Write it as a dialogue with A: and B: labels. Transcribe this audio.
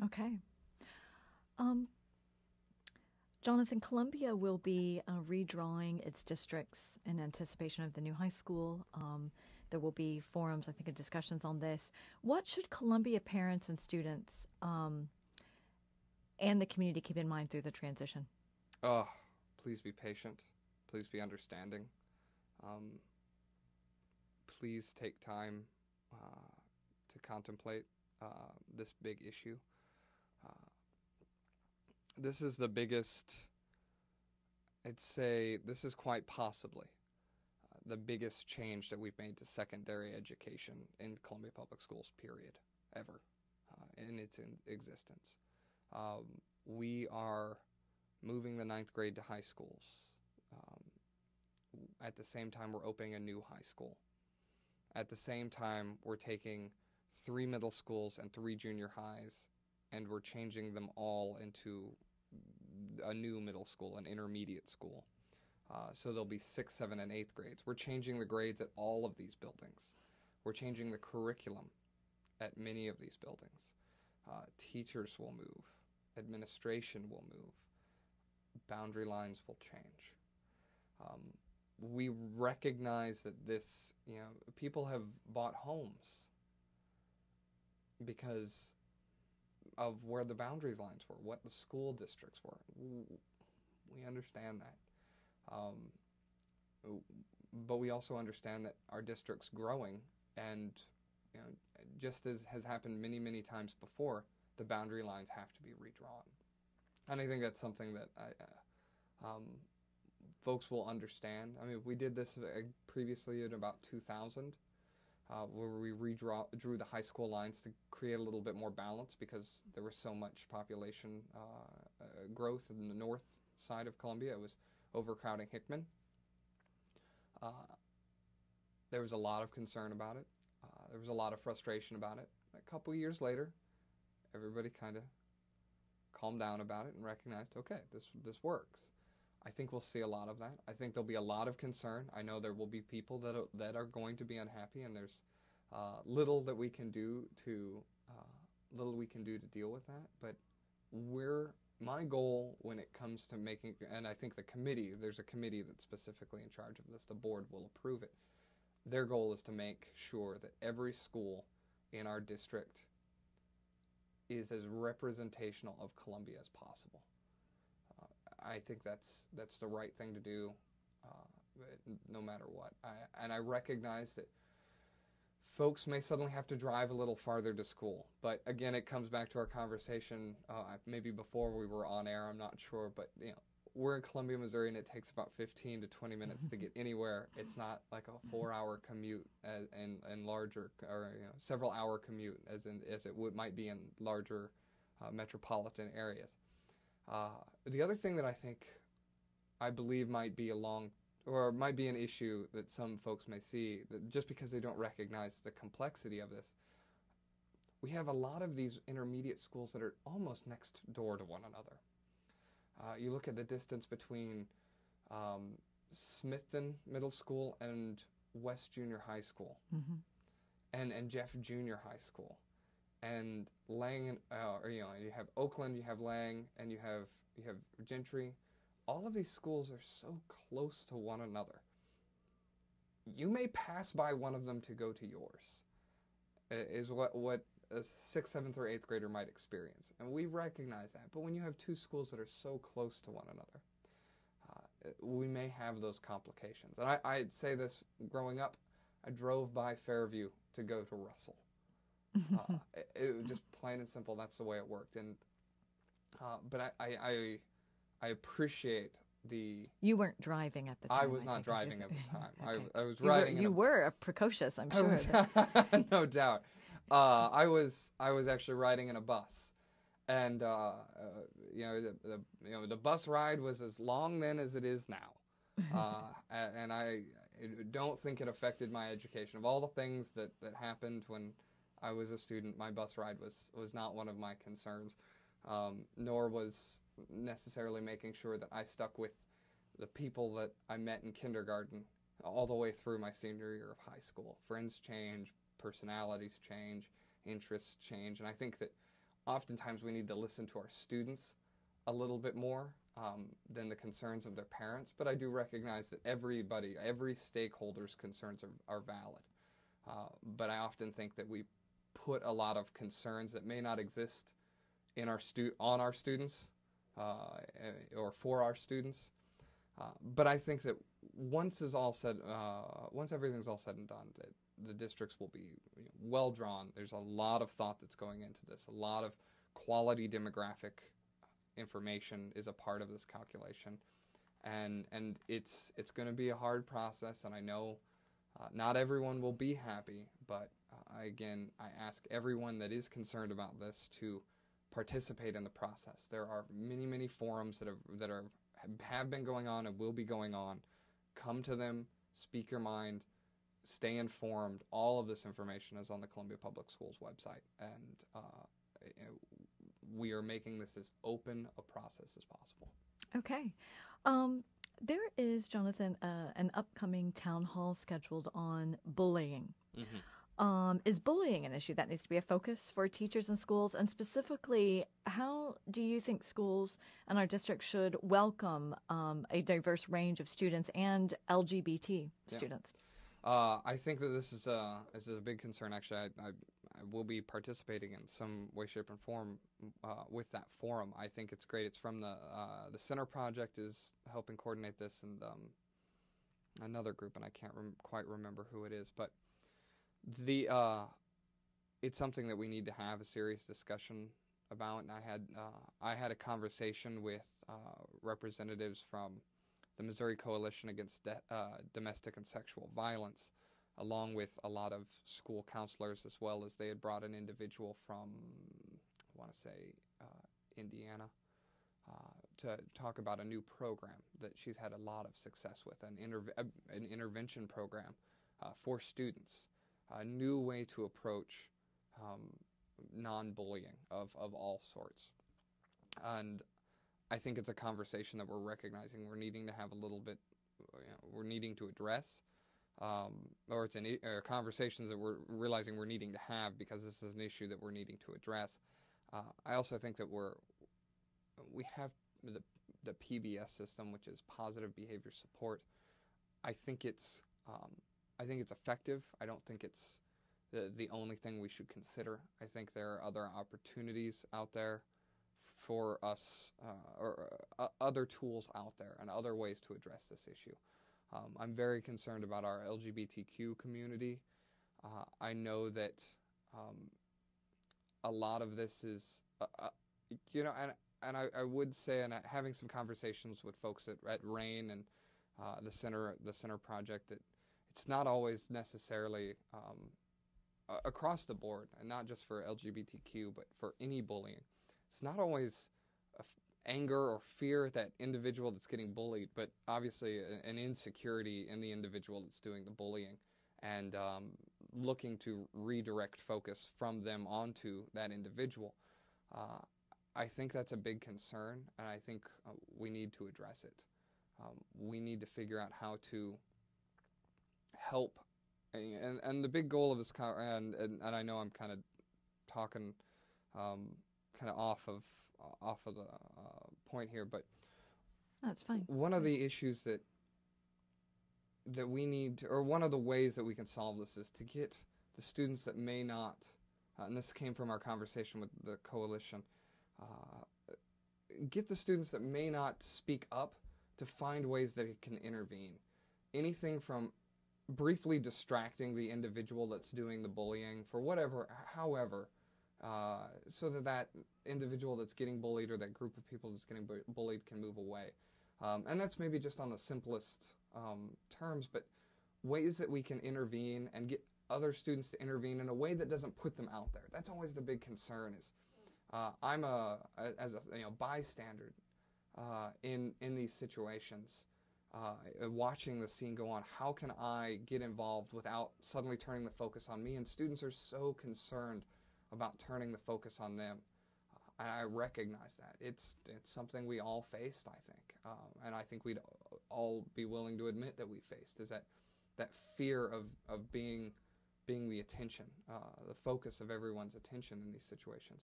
A: Okay. Um, Jonathan, Columbia will be redrawing its districts in anticipation of the new high school. There will be forums, I think, and discussions on this. What should Columbia parents and students and the community keep in mind through the transition?
B: Oh, please be patient. Please be understanding. Please take time to contemplate this big issue. This is the biggest, I'd say, this is quite possibly the biggest change that we've made to secondary education in Columbia Public Schools, period, ever, in its existence. We are moving the 9th grade to high schools. At the same time, we're opening a new high school. At the same time, we're taking 3 middle schools and 3 junior highs, and we're changing them all into a new middle school, an intermediate school. So there'll be 6th, 7th, and 8th grades. We're changing the grades at all of these buildings. We're changing the curriculum at many of these buildings. Teachers will move. Administration will move. Boundary lines will change. We recognize that this, people have bought homes because of where the boundaries lines were, what the school districts were. We understand that. But we also understand that our district's growing, and just as has happened many, many times before, the boundary lines have to be redrawn. And I think that's something that folks will understand. I mean, we did this previously in about 2000, where we drew the high school lines to create a little bit more balance because there was so much population growth in the north side of Columbia. It was overcrowding Hickman. There was a lot of concern about it. There was a lot of frustration about it. A couple years later, everybody kind of calmed down about it and recognized, okay, this works. I think we'll see a lot of that. I think there'll be a lot of concern. I know there will be people that are going to be unhappy, and there's little we can do to deal with that. But my goal when it comes to making, and I think there's a committee that's specifically in charge of this. The board will approve it. Their goal is to make sure that every school in our district is as representational of Columbia as possible. I think that's the right thing to do, no matter what. And I recognize that folks may suddenly have to drive a little farther to school. But again, it comes back to our conversation maybe before we were on air. I'm not sure, but we're in Columbia, Missouri, and it takes about 15 to 20 minutes to get anywhere. It's not like a 4-hour commute and larger, or several-hour commute as it might be in larger metropolitan areas. The other thing that I believe might be might be an issue that some folks may see, that just because they don't recognize the complexity of this, we have a lot of these intermediate schools that are almost next door to one another. You look at the distance between Smithton Middle School and West Junior High School, and Jeff Junior High School. And Lang, you have Oakland, you have Lang, and you have Gentry. All of these schools are so close to one another. You may pass by one of them to go to yours, is what a 6th, 7th, or 8th grader might experience. And we recognize that. But when you have two schools that are so close to one another, we may have those complications. And I'd say this, growing up, I drove by Fairview to go to Russell. It was just plain and simple. That's the way it worked. And but I appreciate the.
A: You weren't driving at the time.
B: I was not driving at the time. Okay. I was riding.
A: You were precocious, I'm sure.
B: No doubt. I was actually riding in a bus, and the bus ride was as long then as it is now, and I don't think it affected my education. Of all the things that happened when I was a student, my bus ride was not one of my concerns, nor was necessarily making sure that I stuck with the people that I met in kindergarten all the way through my senior year of high school. Friends change, personalities change, interests change, and I think that oftentimes we need to listen to our students a little bit more than the concerns of their parents. But I do recognize that every stakeholder's concerns are valid. But I often think that we put a lot of concerns that may not exist in on our students or for our students. But I think that once everything's all said and done, that the districts will be well drawn. There's a lot of thought that's going into this. A lot of quality demographic information is a part of this calculation, and it's going to be a hard process. And I know not everyone will be happy, but again, I ask everyone that is concerned about this to participate in the process. There are many forums that have been going on and will be going on. Come to them, speak your mind, stay informed. All of this information is on the Columbia Public Schools website, and we are making this as open a process as possible.
A: Okay. There is, Jonathan, an upcoming town hall scheduled on bullying. Mm-hmm. Is bullying an issue that needs to be a focus for teachers and schools? And specifically, how do you think schools and our district should welcome a diverse range of students and LGBT students?
B: I think that this is a big concern. Actually, I will be participating in some way, shape, and form with that forum. I think it's great. It's from the Center Project is helping coordinate this, and another group, and I can't quite remember who it is, but it's something that we need to have a serious discussion about. And I had a conversation with representatives from the Missouri Coalition Against Domestic and Sexual Violence, along with a lot of school counselors, as well as they had brought an individual from, I want to say, Indiana, to talk about a new program that she's had a lot of success with, an intervention program for students, a new way to approach non-bullying of all sorts. And I think it's a conversation that we're recognizing we're needing to have a little bit, we're needing to address, or it's conversations that we're realizing we're needing to have because this is an issue that we're needing to address. I also think that we have the PBS system, which is positive behavior support. I think it's effective. I don't think it's the only thing we should consider. I think there are other opportunities out there for us, or other tools out there and other ways to address this issue. I'm very concerned about our LGBTQ community. I know that a lot of this is, and I would say, and having some conversations with folks at RAIN and the Center Project, that it's not always necessarily across the board, and not just for LGBTQ, but for any bullying. It's not always anger or fear at that individual that's getting bullied, but obviously an insecurity in the individual that's doing the bullying, and looking to redirect focus from them onto that individual. I think that's a big concern, and I think we need to address it. We need to figure out how to help, and the big goal of this, and I know I'm kind of talking kind of off of the point here, but
A: that's fine.
B: One of the issues that we need to, or one of the ways that we can solve this, is to get the students that may not, and this came from our conversation with the coalition, get the students that may not speak up to find ways that it can intervene. Anything from briefly distracting the individual that's doing the bullying for however, so that individual that's getting bullied, or that group of people that's getting bullied, can move away. And that's maybe just on the simplest terms, but ways that we can intervene and get other students to intervene in a way that doesn't put them out there. That's always the big concern. Is I'm as a bystander in these situations, watching the scene go on. How can I get involved without suddenly turning the focus on me? And students are so concerned about turning the focus on them. I recognize that. It's something we all faced, I think. And I think we'd all be willing to admit that we faced, is that fear of being the attention, the focus of everyone's attention in these situations.